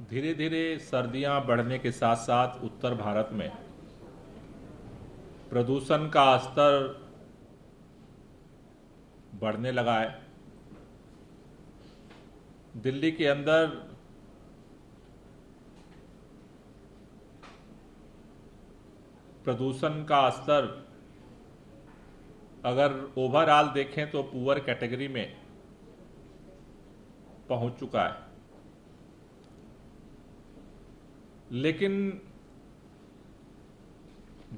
धीरे धीरे सर्दियां बढ़ने के साथ साथ उत्तर भारत में प्रदूषण का स्तर बढ़ने लगा है। दिल्ली के अंदर प्रदूषण का स्तर अगर ओवरऑल देखें तो पुअर कैटेगरी में पहुंच चुका है, लेकिन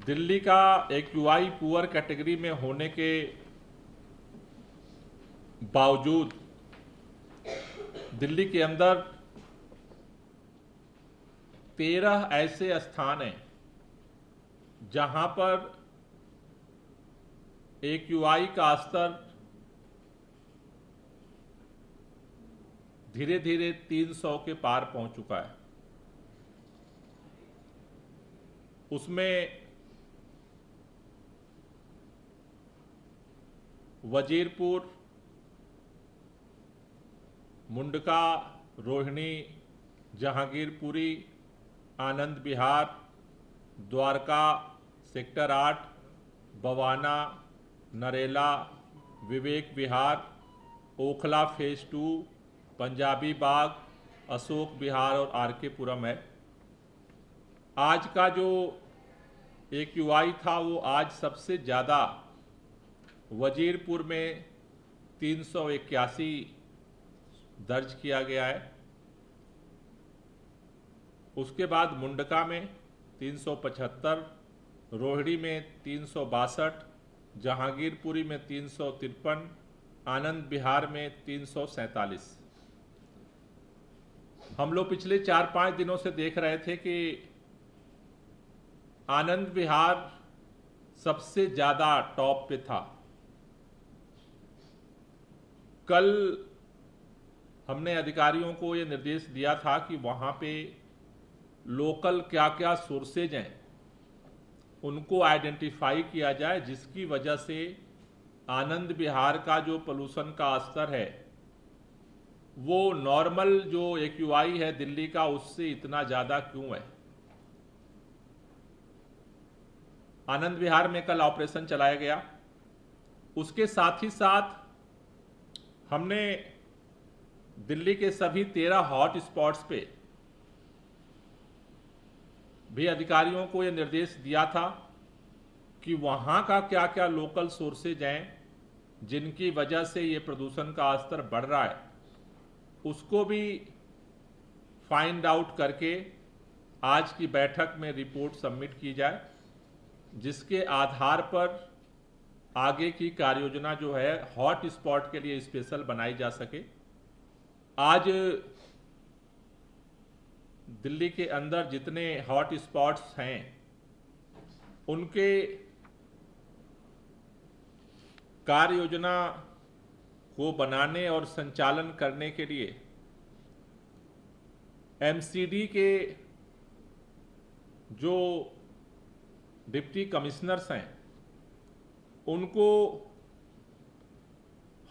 दिल्ली का एक्यूआई पुअर कैटेगरी में होने के बावजूद दिल्ली के अंदर 13 ऐसे स्थान हैं जहां पर एक्यूआई का स्तर धीरे धीरे 300 के पार पहुंच चुका है। उसमें वजीरपुर, मुंडका, रोहिणी, जहांगीरपुरी, आनंद विहार, द्वारका, सेक्टर 8, बवाना, नरेला, विवेक विहार, ओखला फेज 2, पंजाबी बाग, अशोक विहार और आरके पुरम है। आज का जो एक्यूआई था वो आज सबसे ज़्यादा वजीरपुर में 381 दर्ज किया गया है। उसके बाद मुंडका में 375, रोहिणी में 362, जहांगीरपुरी में 353, आनंद विहार में 347। हम लोग पिछले 4-5 दिनों से देख रहे थे कि आनंद विहार सबसे ज्यादा टॉप पे था। कल हमने अधिकारियों को ये निर्देश दिया था कि वहां पे लोकल क्या क्या सोर्सेज हैं उनको आइडेंटिफाई किया जाए, जिसकी वजह से आनंद विहार का जो पोल्यूशन का स्तर है वो नॉर्मल जो एक्यूआई है दिल्ली का उससे इतना ज़्यादा क्यों है। आनंद विहार में कल ऑपरेशन चलाया गया। उसके साथ ही साथ हमने दिल्ली के सभी 13 हॉट स्पॉट्स पे भी अधिकारियों को यह निर्देश दिया था कि वहां का क्या क्या लोकल सोर्सेज हैं जिनकी वजह से ये प्रदूषण का स्तर बढ़ रहा है, उसको भी फाइंड आउट करके आज की बैठक में रिपोर्ट सबमिट की जाए, जिसके आधार पर आगे की कार्य योजना जो है हॉट स्पॉट के लिए स्पेशल बनाई जा सके। आज दिल्ली के अंदर जितने हॉट स्पॉट्स हैं उनके कार्य योजना को बनाने और संचालन करने के लिए एमसीडी के जो डिप्टी कमिश्नर्स हैं उनको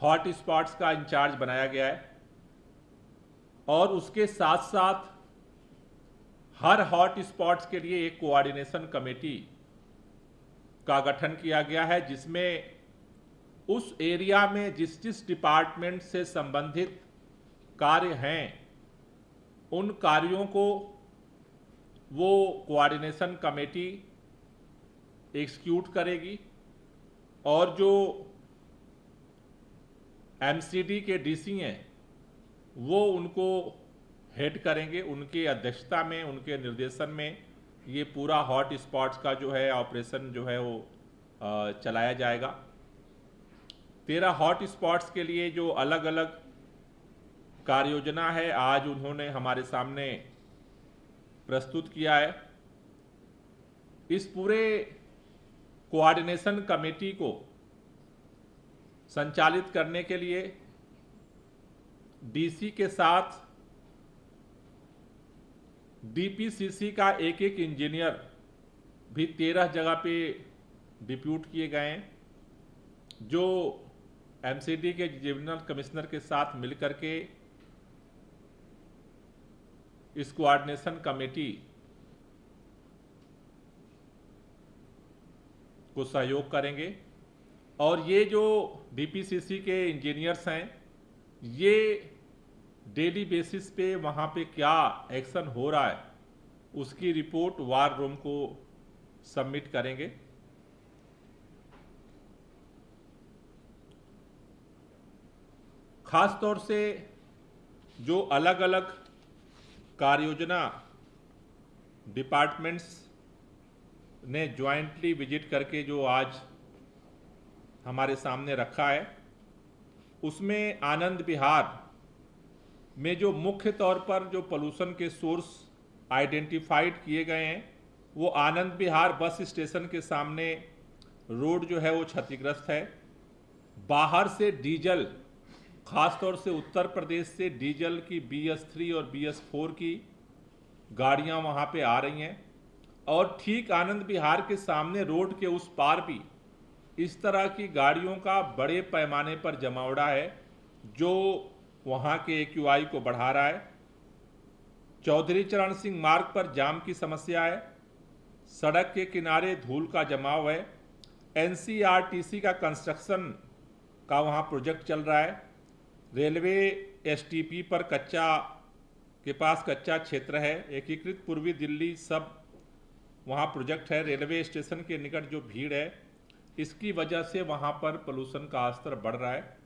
हॉट स्पॉट्स का इंचार्ज बनाया गया है और उसके साथ साथ हर हॉट स्पॉट्स के लिए एक कोऑर्डिनेशन कमेटी का गठन किया गया है, जिसमें उस एरिया में जिस जिस डिपार्टमेंट से संबंधित कार्य हैं उन कार्यों को वो कोऑर्डिनेशन कमेटी एग्जीक्यूट करेगी और जो एमसीडी के डीसी हैं वो उनको हेड करेंगे। उनकी अध्यक्षता में, उनके निर्देशन में ये पूरा हॉट स्पॉट्स का जो है ऑपरेशन जो है वो चलाया जाएगा। 13 हॉट स्पॉट्स के लिए जो अलग अलग कार्य योजना है आज उन्होंने हमारे सामने प्रस्तुत किया है। इस पूरे कोऑर्डिनेशन कमेटी को संचालित करने के लिए डीसी के साथ डीपीसीसी का एक एक इंजीनियर भी 13 जगह पे डिप्यूट किए गए हैं, जो एमसीडी के डिविजनल कमिश्नर के साथ मिलकर के इस कोऑर्डिनेशन कमेटी को सहयोग करेंगे और ये जो डीपीसीसी के इंजीनियर्स हैं ये डेली बेसिस पे वहाँ पे क्या एक्शन हो रहा है उसकी रिपोर्ट वार रूम को सबमिट करेंगे। खास तौर से जो अलग अलग कार्ययोजना डिपार्टमेंट्स ने ज्वाइंटली विजिट करके जो आज हमारे सामने रखा है उसमें आनंद विहार में जो मुख्य तौर पर जो पोल्यूशन के सोर्स आइडेंटिफाइड किए गए हैं वो आनंद विहार बस स्टेशन के सामने रोड जो है वो क्षतिग्रस्त है। बाहर से डीजल, खासतौर से उत्तर प्रदेश से डीजल की BS3 और BS4 की गाड़ियां वहां पे आ रही हैं और ठीक आनंद विहार के सामने रोड के उस पार भी इस तरह की गाड़ियों का बड़े पैमाने पर जमावड़ा है जो वहां के AQI को बढ़ा रहा है। चौधरी चरण सिंह मार्ग पर जाम की समस्या है, सड़क के किनारे धूल का जमाव है, NCRTC का कंस्ट्रक्शन का वहां प्रोजेक्ट चल रहा है, रेलवे STP पर के पास कच्चा क्षेत्र है, एकीकृत पूर्वी दिल्ली सब वहां प्रोजेक्ट है, रेलवे स्टेशन के निकट जो भीड़ है इसकी वजह से वहां पर पोल्यूशन का स्तर बढ़ रहा है।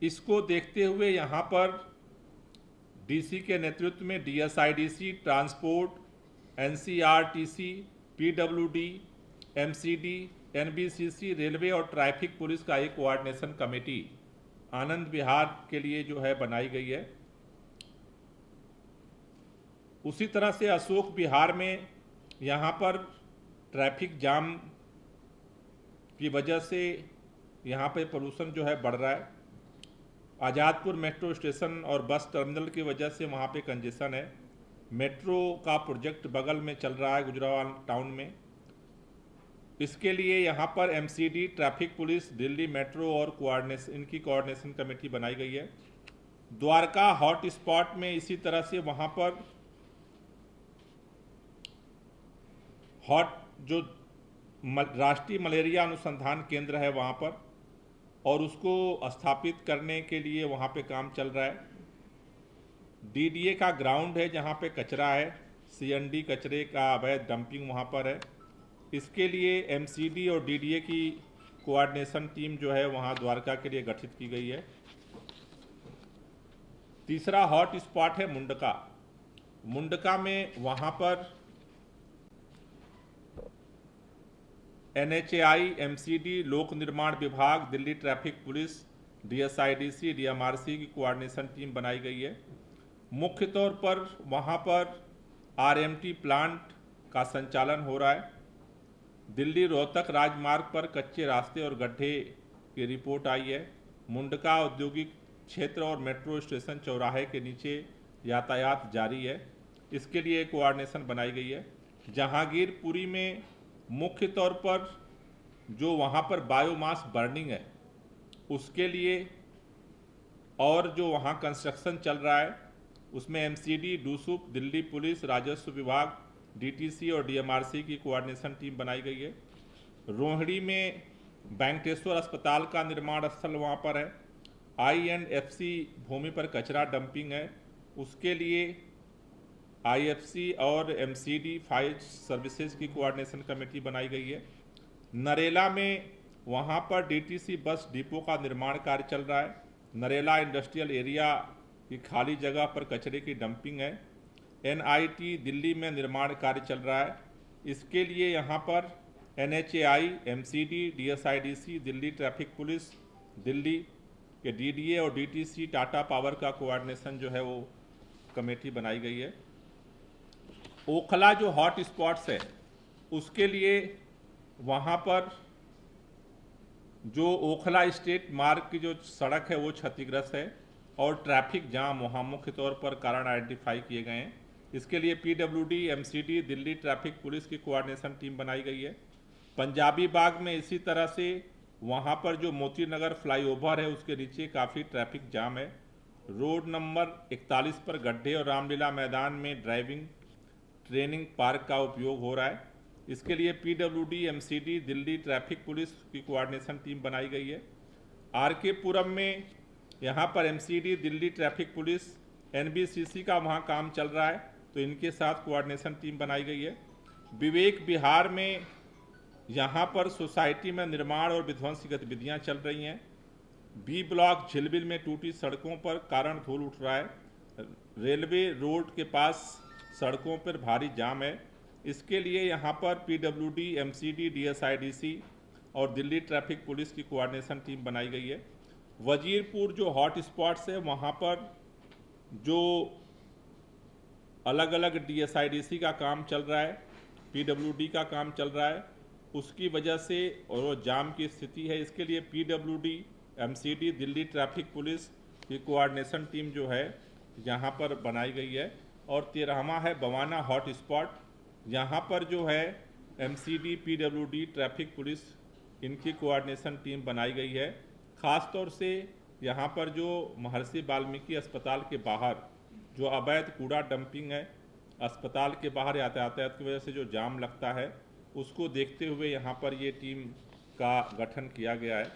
इसको देखते हुए यहाँ पर DC के नेतृत्व में DSIDC, transport, NCRTC, PWD, MCD, NBCC, railway और ट्रैफिक पुलिस का एक कोऑर्डिनेशन कमेटी आनंद विहार के लिए जो है बनाई गई है। उसी तरह से अशोक विहार में यहाँ पर ट्रैफिक जाम की वजह से यहाँ पे पोल्यूशन जो है बढ़ रहा है। आज़ादपुर मेट्रो स्टेशन और बस टर्मिनल की वजह से वहाँ पे कंजेशन है। मेट्रो का प्रोजेक्ट बगल में चल रहा है गुजरावाल टाउन में, इसके लिए यहाँ पर MCD, traffic police, Delhi metro और इनकी कोऑर्डिनेशन कमेटी बनाई गई है। द्वारका हॉट स्पॉट में इसी तरह से वहाँ पर जो राष्ट्रीय मलेरिया अनुसंधान केंद्र है वहाँ पर और उसको स्थापित करने के लिए वहाँ पे काम चल रहा है। DDA का ग्राउंड है जहाँ पे कचरा है, CND कचरे का अवैध डंपिंग वहाँ पर है। इसके लिए MCD और DDA की कोऑर्डिनेशन टीम जो है वहाँ द्वारका के लिए गठित की गई है। तीसरा हॉट स्पॉट है मुंडका में वहाँ पर NHAI, MCD, लोक निर्माण विभाग, Delhi traffic police, DSIDC, DMRC की कोऑर्डिनेशन टीम बनाई गई है। मुख्य तौर पर वहाँ पर RMT प्लांट का संचालन हो रहा है। दिल्ली रोहतक राजमार्ग पर कच्चे रास्ते और गड्ढे की रिपोर्ट आई है। मुंडका औद्योगिक क्षेत्र और मेट्रो स्टेशन चौराहे के नीचे यातायात जारी है, इसके लिए कोऑर्डिनेशन बनाई गई है। जहांगीरपुरी में मुख्य तौर पर जो वहाँ पर बायोमास बर्निंग है उसके लिए और जो वहाँ कंस्ट्रक्शन चल रहा है उसमें MCD, DUSUP, दिल्ली पुलिस, राजस्व विभाग, DTC और DMRC की कोऑर्डिनेशन टीम बनाई गई है। रोहिणी में वेंकटेश्वर अस्पताल का निर्माण स्थल वहाँ पर है। I&FC भूमि पर कचरा डंपिंग है, उसके लिए IFC और MCD फायर सर्विसेज की कोऑर्डिनेशन कमेटी बनाई गई है। नरेला में वहाँ पर DTC बस डिपो का निर्माण कार्य चल रहा है। नरेला इंडस्ट्रियल एरिया की खाली जगह पर कचरे की डंपिंग है। NIT दिल्ली में निर्माण कार्य चल रहा है, इसके लिए यहाँ पर NHAI, MCD, DSIDC, Delhi traffic police, Delhi के DDA और DTC, टाटा पावर का कोऑर्डिनेशन जो है वो कमेटी बनाई गई है। ओखला जो हॉट स्पॉट्स है उसके लिए वहाँ पर जो ओखला स्टेट मार्ग की जो सड़क है वो क्षतिग्रस्त है और ट्रैफिक जाम वहाँ मुख्य तौर पर कारण आइडेंटिफाई किए गए हैं। इसके लिए PWD, MCD, Delhi traffic police की कोऑर्डिनेशन टीम बनाई गई है। पंजाबी बाग में इसी तरह से वहाँ पर जो मोती नगर फ्लाईओवर है उसके नीचे काफ़ी ट्रैफिक जाम है रोड नंबर 41 पर गड्ढे और रामलीला मैदान में ड्राइविंग ट्रेनिंग पार्क का उपयोग हो रहा है। इसके लिए PWD, MCD, Delhi traffic police की कोऑर्डिनेशन टीम बनाई गई है। आरके पुरम में यहाँ पर MCD, Delhi traffic police, NBCC का वहाँ काम चल रहा है, तो इनके साथ कोऑर्डिनेशन टीम बनाई गई है। विवेक विहार में यहाँ पर सोसाइटी में निर्माण और विध्वंसी गतिविधियाँ चल रही हैं। बी ब्लॉक झिलमिल में टूटी सड़कों पर कारण धूल उठ रहा है। रेलवे रोड के पास सड़कों पर भारी जाम है। इसके लिए यहाँ पर पीडब्ल्यूडी, एमसीडी, डीएसआईडीसी और दिल्ली ट्रैफिक पुलिस की कोऑर्डिनेशन टीम बनाई गई है। वजीरपुर जो हॉट स्पॉट्स है वहाँ पर जो अलग अलग डीएसआईडीसी का काम चल रहा है, पीडब्ल्यूडी का काम चल रहा है, उसकी वजह से और वो जाम की स्थिति है। इसके लिए PWD, MCD, Delhi traffic police की कोऑर्डिनेशन टीम जो है यहाँ पर बनाई गई है। और 13वां है बवाना हॉट स्पॉट। यहाँ पर जो है एमसीडी, पीडब्ल्यूडी, ट्रैफिक पुलिस इनकी कोऑर्डिनेशन टीम बनाई गई है। ख़ास तौर से यहाँ पर जो महर्षि वाल्मीकि अस्पताल के बाहर जो अवैध कूड़ा डंपिंग है, अस्पताल के बाहर यातायात की वजह से जो जाम लगता है, उसको देखते हुए यहाँ पर ये टीम का गठन किया गया है।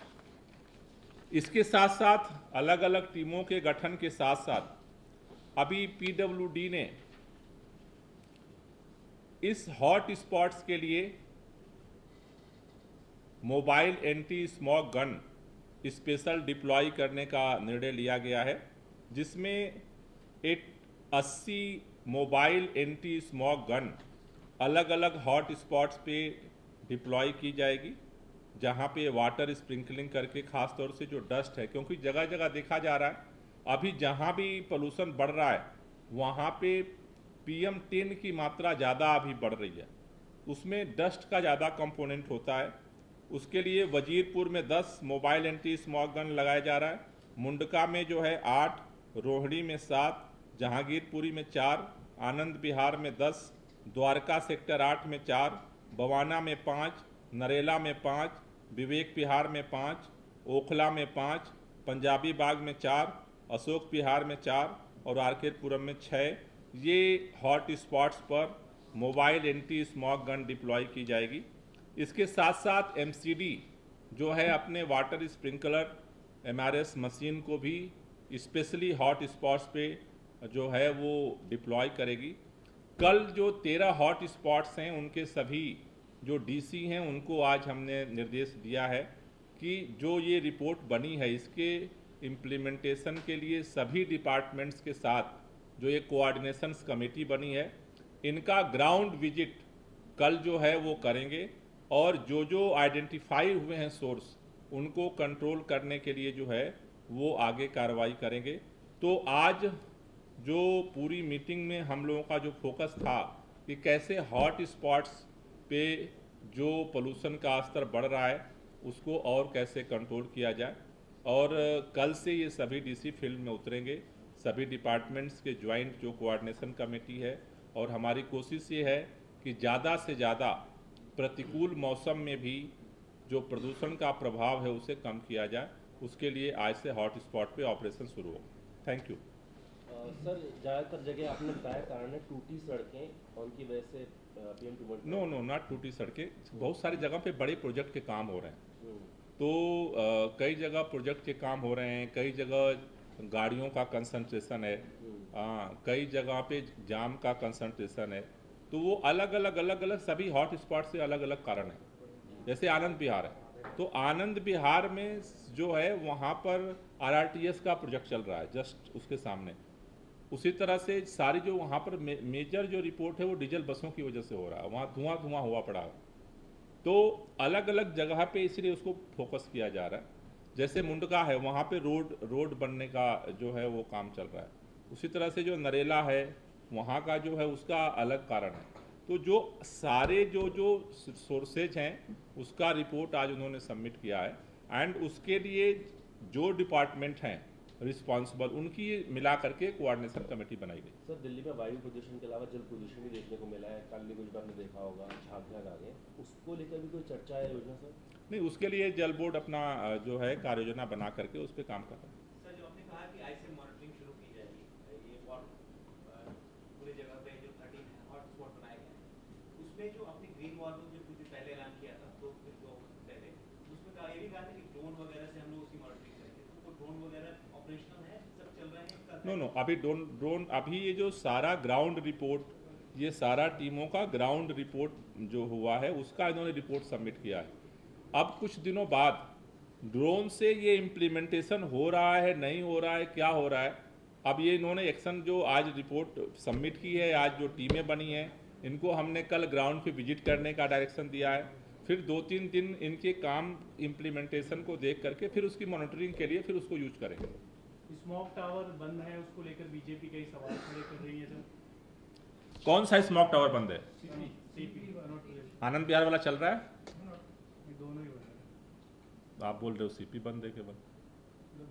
इसके साथ साथ अलग अलग टीमों के गठन के साथ साथ अभी पीडब्ल्यूडी ने इस हॉट स्पॉट्स के लिए mobile anti smog gun special deploy करने का निर्णय लिया गया है, जिसमें 80 मोबाइल एंटी स्मॉग गन अलग अलग हॉट स्पॉट्स पे डिप्लॉय की जाएगी, जहाँ पे वाटर स्प्रिंकलिंग करके खास तौर से जो डस्ट है, क्योंकि जगह जगह देखा जा रहा है अभी जहाँ भी पोल्यूशन बढ़ रहा है वहाँ पे PM10 की मात्रा ज़्यादा अभी बढ़ रही है, उसमें डस्ट का ज़्यादा कंपोनेंट होता है। उसके लिए वजीरपुर में 10 मोबाइल एंटी स्मॉग गन लगाया जा रहा है, मुंडका में जो है 8, रोहिणी में 7, जहांगीरपुरी में 4, आनंद विहार में 10, द्वारका सेक्टर 8 में 4, बवाना में 5, नरेला में 5, विवेक विहार में 5, ओखला में 5, पंजाबी बाग में 4, अशोक विहार में 4 और आरकेपुरम में 6 ये हॉट स्पॉट्स पर mobile anti smog gun deploy की जाएगी। इसके साथ साथ एमसीडी जो है अपने वाटर स्प्रिंकलर MRS मशीन को भी स्पेशली हॉट स्पॉट्स पे जो है वो डिप्लॉय करेगी। कल जो 13 हॉट स्पॉट्स हैं उनके सभी जो DC हैं उनको आज हमने निर्देश दिया है कि जो ये रिपोर्ट बनी है इसके इम्प्लीमेंटेशन के लिए सभी डिपार्टमेंट्स के साथ जो ये कोऑर्डिनेशन कमेटी बनी है इनका ग्राउंड विजिट कल जो है वो करेंगे और जो जो आइडेंटिफाई हुए हैं सोर्स उनको कंट्रोल करने के लिए जो है वो आगे कार्रवाई करेंगे। तो आज जो पूरी मीटिंग में हम लोगों का जो फोकस था कि कैसे हॉट स्पॉट्स पे जो पोल्यूशन का स्तर बढ़ रहा है उसको और कैसे कंट्रोल किया जाए, और कल से ये सभी DC फील्ड में उतरेंगे, सभी डिपार्टमेंट्स के ज्वाइंट जो कोऑर्डिनेशन कमेटी है, और हमारी कोशिश ये है कि ज़्यादा से ज़्यादा प्रतिकूल मौसम में भी जो प्रदूषण का प्रभाव है उसे कम किया जाए। उसके लिए आज से हॉट स्पॉट पे ऑपरेशन शुरू हो। Thank you. सर ज़्यादातर जगह आपने बताया कारण है टूटी सड़कें और उनकी वजह से PM2.5। नो नॉट टूटी सड़कें, बहुत सारी जगह पे बड़े प्रोजेक्ट के काम हो रहे हैं। तो कई जगह प्रोजेक्ट के काम हो रहे हैं, कई जगह गाड़ियों का कंसंट्रेशन है, कई जगह पे जाम का कंसंट्रेशन है। तो वो अलग अलग सभी हॉट स्पॉट से अलग अलग कारण है। जैसे आनंद विहार है, तो आनंद विहार में जो है वहाँ पर RRTS का प्रोजेक्ट चल रहा है जस्ट उसके सामने। उसी तरह से सारी जो वहाँ पर मेजर जो रिपोर्ट है वो डीजल बसों की वजह से हो रहा है, वहाँ धुआं हुआ पड़ा है। तो अलग अलग जगह पे इसलिए उसको फोकस किया जा रहा है। जैसे मुंडका है वहाँ पे रोड बनने का जो है वो काम चल रहा है। उसी तरह से जो नरेला है वहाँ का जो है उसका अलग कारण है। तो जो सारे जो सोर्सेज हैं उसका रिपोर्ट आज उन्होंने सबमिट किया है, एंड उसके लिए जो डिपार्टमेंट हैं रिस्पॉन्सिबल उनकी मिला करके कोऑर्डिनेशन कमेटी बनाई गई। सर दिल्ली में वायु प्रदूषण के अलावा जल प्रदूषण भी देखने को मिला है, कल भी कुछ आपने देखा होगा, झांकियाँ आ गई, उसको लेकर भी कोई चर्चा है योजना सर? नहीं, उसके लिए जल बोर्ड अपना जो है कार्य योजना बना करके उस पर काम कर रहा है। सर जो आपने कहा कि आज से मॉनिटरिंग नो अभी ड्रोन अभी ये जो सारा ग्राउंड रिपोर्ट, ये सारा टीमों का ग्राउंड रिपोर्ट जो हुआ है उसका इन्होंने रिपोर्ट सबमिट किया है। अब कुछ दिनों बाद ड्रोन से ये इम्प्लीमेंटेशन हो रहा है नहीं हो रहा है क्या हो रहा है, अब ये इन्होंने एक्शन जो आज रिपोर्ट सबमिट की है, आज जो टीमें बनी हैं इनको हमने कल ग्राउंड पे विजिट करने का डायरेक्शन दिया है। फिर 2-3 दिन इनके काम इम्प्लीमेंटेशन को देख करके फिर उसकी मॉनिटरिंग के लिए फिर उसको यूज करेंगे। स्मॉक टावर बंद है, उसको लेकर बीजेपी कई सवाल खड़े कर रही है सर। कौन सा स्मॉक टावर बंद है? सीपी आनंद विहार वाला चल रहा है, दोनों ही बंद है। आप बोल रहे हो सीपी बंद है केवल,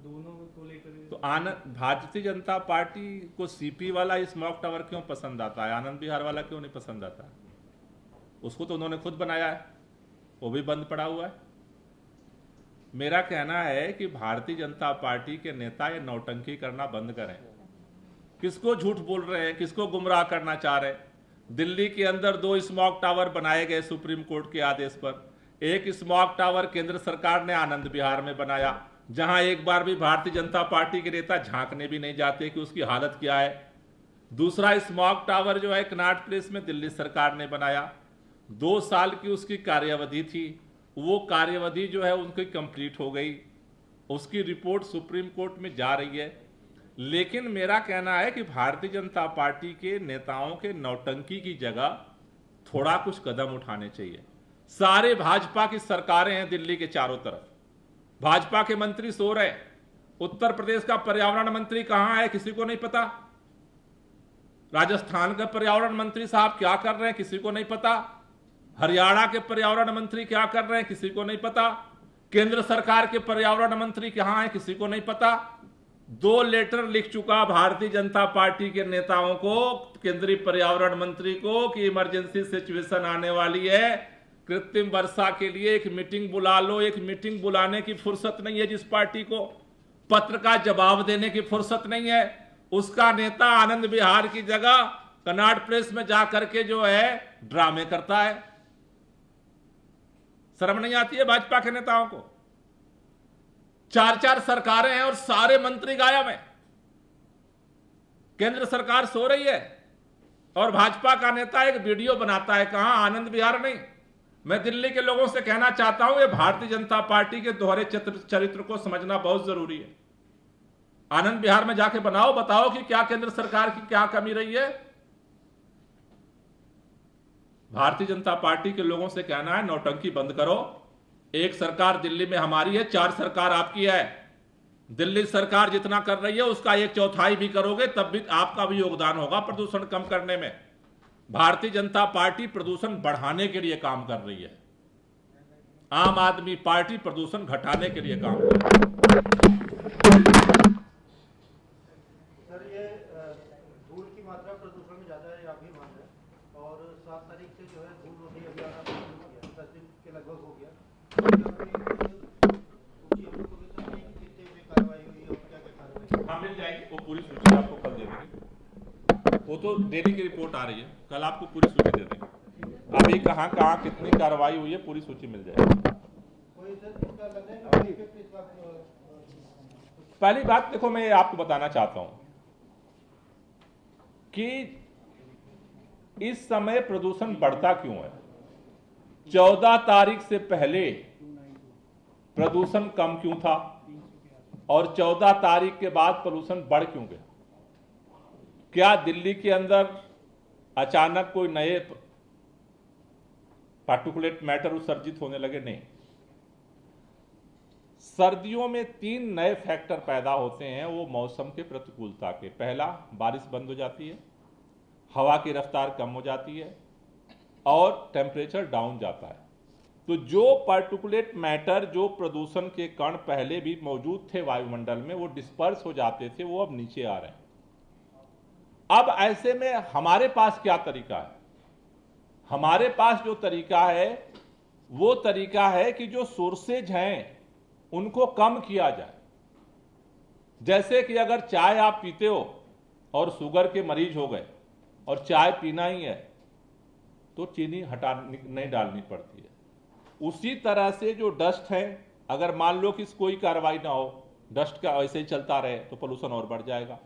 दोनों को लेकर तो आनंद भारतीय जनता पार्टी को सीपी वाला स्मॉक टावर क्यों पसंद आता है, आनंद विहार वाला क्यों नहीं पसंद आता? उसको तो उन्होंने खुद बनाया है, वो भी बंद पड़ा हुआ है। मेरा कहना है कि भारतीय जनता पार्टी के नेता ये नौटंकी करना बंद करें। किसको झूठ बोल रहे हैं, किसको गुमराह करना चाह रहे हैं? दिल्ली के अंदर 2 स्मॉक टावर बनाए गए सुप्रीम कोर्ट के आदेश पर। एक स्मॉक टावर केंद्र सरकार ने आनंद विहार में बनाया, जहां एक बार भी भारतीय जनता पार्टी के नेता झांकने भी नहीं जाते कि उसकी हालत क्या है। दूसरा स्मॉक टावर जो है कनॉट प्लेस में दिल्ली सरकार ने बनाया, 2 साल की उसकी कार्यावधि थी, वो कार्यावधि जो है उनकी कंप्लीट हो गई, उसकी रिपोर्ट सुप्रीम कोर्ट में जा रही है। लेकिन मेरा कहना है कि भारतीय जनता पार्टी के नेताओं के नौटंकी की जगह थोड़ा कुछ कदम उठाने चाहिए। सारे भाजपा की सरकारें हैं दिल्ली के चारों तरफ, भाजपा के मंत्री सो रहे। उत्तर प्रदेश का पर्यावरण मंत्री कहां है किसी को नहीं पता, राजस्थान का पर्यावरण मंत्री साहब क्या कर रहे हैं किसी को नहीं पता, हरियाणा के पर्यावरण मंत्री क्या कर रहे हैं किसी को नहीं पता, केंद्र सरकार के पर्यावरण मंत्री कहां हैं किसी को नहीं पता। 2 लेटर लिख चुका भारतीय जनता पार्टी के नेताओं को, केंद्रीय पर्यावरण मंत्री को, कि इमरजेंसी सिचुएशन आने वाली है, कृत्रिम वर्षा के लिए एक मीटिंग बुला लो। एक मीटिंग बुलाने की फुर्सत नहीं है जिस पार्टी को, पत्र का जवाब देने की फुर्सत नहीं है, उसका नेता आनंद विहार की जगह कनॉट प्लेस में जाकर के जो है ड्रामे करता है। शर्म नहीं आती है भाजपा के नेताओं को? 4-4 सरकारें हैं और सारे मंत्री गायब हैं, केंद्र सरकार सो रही है और भाजपा का नेता एक वीडियो बनाता है, कहां आनंद विहार नहीं। मैं दिल्ली के लोगों से कहना चाहता हूं, ये भारतीय जनता पार्टी के दोहरे चरित्र को समझना बहुत जरूरी है। आनंद विहार में जाके बनाओ, बताओ कि क्या केंद्र सरकार की क्या कमी रही है। भारतीय जनता पार्टी के लोगों से कहना है नौटंकी बंद करो। एक सरकार दिल्ली में हमारी है, 4 सरकार आपकी है। दिल्ली सरकार जितना कर रही है उसका 1/4 भी करोगे तब भी आपका भी योगदान होगा प्रदूषण कम करने में। भारतीय जनता पार्टी प्रदूषण बढ़ाने के लिए काम कर रही है, आम आदमी पार्टी प्रदूषण घटाने के लिए काम कर रही है। सर, ये धूल की मात्रा प्रदूषण में ज़्यादा है, आप भी मान रहे हैं, और 7 तारीख से जो है धूल रोधी अभियान आपने शुरू किया, 10 दिन के लगभग हो गया। कितने में कार्रवाई हुई और क्या क्या कार्रवाई? हाँ, मिल जाएगी, वो पूरी सूची आपको कल दे देंगे। वो तो डेली की रिपोर्ट आ रही है, कल आपको पूरी सूची दे देंगे। अभी कहाँ कहाँ कितनी कार्रवाई हुई है पूरी सूची मिल जाएगी। पहली बात देखो, मैं आपको बताना चाहता हूं कि इस समय प्रदूषण बढ़ता क्यों है। 14 तारीख से पहले प्रदूषण कम क्यों था और 14 तारीख के बाद प्रदूषण बढ़ क्यों गया? क्या दिल्ली के अंदर अचानक कोई नए पार्टिकुलेट मैटर उत्सर्जित होने लगे? नहीं। सर्दियों में 3 नए फैक्टर पैदा होते हैं, वो मौसम के प्रतिकूलता के। पहला, बारिश बंद हो जाती है, हवा की रफ्तार कम हो जाती है और टेम्परेचर डाउन जाता है। तो जो पार्टिकुलेट मैटर, जो प्रदूषण के कण पहले भी मौजूद थे वायुमंडल में, वो डिस्पर्स हो जाते थे, वो अब नीचे आ रहे हैं। अब ऐसे में हमारे पास क्या तरीका है? हमारे पास जो तरीका है वो तरीका है कि जो सोर्सेज हैं उनको कम किया जाए। जैसे कि अगर चाय आप पीते हो और शुगर के मरीज हो गए और चाय पीना ही है तो चीनी नहीं डालनी पड़ती है। उसी तरह से जो डस्ट है, अगर मान लो कि कोई कार्रवाई ना हो, डस्ट का ऐसे ही चलता रहे तो पोल्यूशन और बढ़ जाएगा।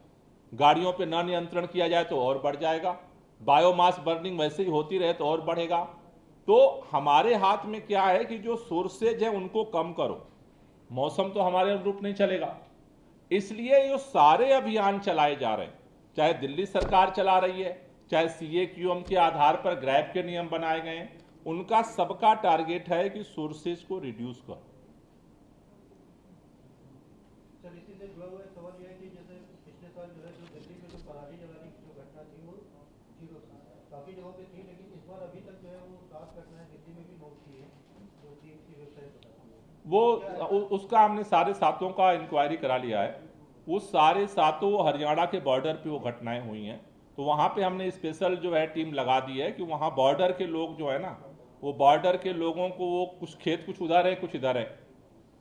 गाड़ियों पे न नियंत्रण किया जाए तो और बढ़ जाएगा, बायोमास बर्निंग वैसे ही होती रहे तो और बढ़ेगा। तो हमारे हाथ में क्या है कि जो सोर्सेज है उनको कम करो, मौसम तो हमारे अनुरूप नहीं चलेगा। इसलिए ये सारे अभियान चलाए जा रहे हैं, चाहे दिल्ली सरकार चला रही है, चाहे CAQM के आधार पर ग्रैब के नियम बनाए गए हैं, उनका सबका टारगेट है कि सोर्सेज को रिड्यूस करो। सर इसी से जुड़ा हुआ एक सवाल यह है कि जैसे पिछले साल जो है जो दिल्ली में जो पराली जलाने की जो घटना थी वो 0 थी, काफी जगहों पे थी, लेकिन इस बार अभी तक जो है वो 7 घटनाएं दिल्ली में भी नोट की है, जो TMC वेबसाइट बताती है। वो उसका हमने सारे सातों का इंक्वायरी करा लिया है। वो सारे सातों हरियाणा के बॉर्डर पे वो घटनाएं हुई हैं, तो वहाँ पे हमने स्पेशल जो है टीम लगा दी है कि वहाँ बॉर्डर के लोग जो है ना, वो बॉर्डर के लोगों को वो कुछ खेत कुछ उधर है कुछ इधर है,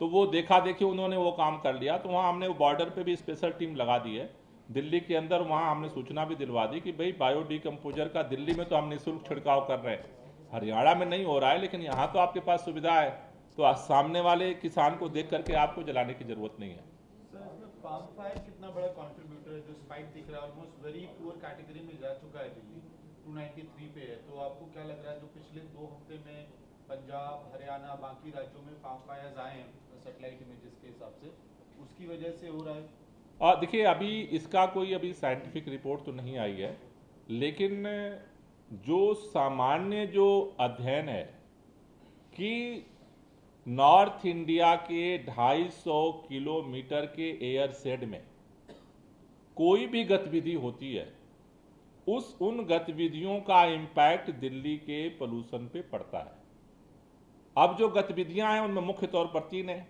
तो वो देखा देखी उन्होंने वो काम कर लिया। तो वहाँ हमने वो बॉर्डर पे भी स्पेशल टीम लगा दी है दिल्ली के अंदर। वहाँ हमने सूचना भी दिलवा दी कि भाई बायो डिकम्पोजर का दिल्ली में तो हम निःशुल्क छिड़काव कर रहे हैं, हरियाणा में नहीं हो रहा है, लेकिन यहाँ तो आपके पास सुविधा है, तो सामने वाले किसान को देख करके आपको जलाने की जरूरत नहीं है। सर इसमें पाम फायर कितना बड़ा कंट्रीब्यूटर है? जो स्पाइक दिख रहा है ऑलमोस्ट वेरी पुअर कैटेगरी में जा चुका है दिल्ली, 293 पे है, तो आपको क्या लग रहा है जो पिछले 2 हफ्ते में पंजाब, हरियाणा, बाकी राज्यों में पाम फायर्स आए हैं सैटेलाइट इमेजेस के हिसाब से, उसकी वजह से हो रहा है? देखिए अभी इसका कोई अभी साइंटिफिक रिपोर्ट तो नहीं आई है, लेकिन जो सामान्य जो अध्ययन है कि नॉर्थ इंडिया के 250 किलोमीटर के एयर शेड में कोई भी गतिविधि होती है, उन गतिविधियों का इंपैक्ट दिल्ली के पोल्यूशन पे पड़ता है। अब जो गतिविधियां हैं उनमें मुख्य तौर पर 3 है,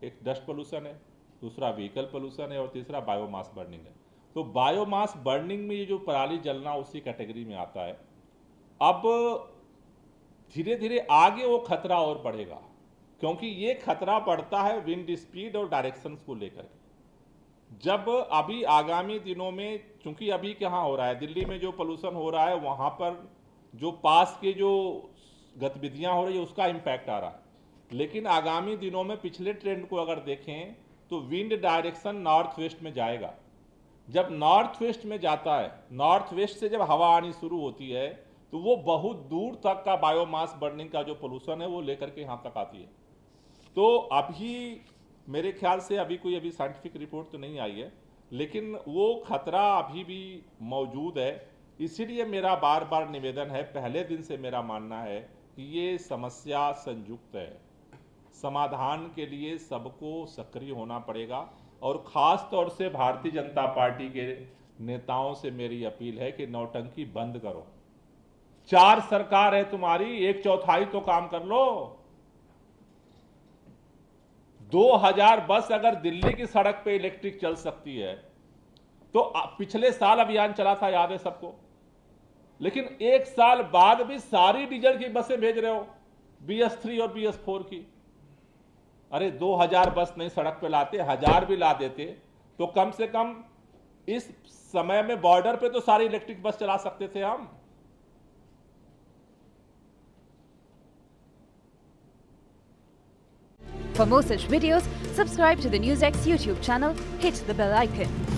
एक डस्ट पोल्यूशन है, दूसरा व्हीकल पोल्यूशन है और तीसरा बायोमास बर्निंग है। तो बायोमास बर्निंग में ये जो पराली जलना उसी कैटेगरी में आता है। अब धीरे धीरे आगे वो खतरा और बढ़ेगा, क्योंकि ये खतरा बढ़ता है विंड स्पीड और डायरेक्शंस को लेकर के। जब अभी आगामी दिनों में, चूंकि अभी कहाँ हो रहा है, दिल्ली में जो पोल्यूशन हो रहा है वहां पर जो पास के जो गतिविधियां हो रही है उसका इंपैक्ट आ रहा है, लेकिन आगामी दिनों में पिछले ट्रेंड को अगर देखें तो विंड डायरेक्शन नॉर्थ वेस्ट में जाएगा। जब नॉर्थ वेस्ट में जाता है, नॉर्थ वेस्ट से जब हवा आनी शुरू होती है तो वो बहुत दूर तक का बायोमास बर्निंग का जो पोल्यूशन है वो लेकर के यहाँ तक आती है। तो अभी मेरे ख्याल से अभी कोई साइंटिफिक रिपोर्ट तो नहीं आई है, लेकिन वो खतरा अभी भी मौजूद है। इसीलिए मेरा बार बार निवेदन है, पहले दिन से मेरा मानना है कि ये समस्या संयुक्त है, समाधान के लिए सबको सक्रिय होना पड़ेगा। और खास तौर से भारतीय जनता पार्टी के नेताओं से मेरी अपील है कि नौटंकी बंद करो। 4 सरकार है तुम्हारी, 1/4 तो काम कर लो। 2000 बस अगर दिल्ली की सड़क पे इलेक्ट्रिक चल सकती है तो पिछले साल अभियान चला था, याद है सबको, लेकिन 1 साल बाद भी सारी डीजल की बसें भेज रहे हो, BS3 और BS4 की। अरे 2000 बस नहीं सड़क पे लाते, 1000 भी ला देते तो कम से कम इस समय में बॉर्डर पे तो सारी इलेक्ट्रिक बस चला सकते थे हम। For more such videos, subscribe to the NewsX YouTube channel, hit the bell icon.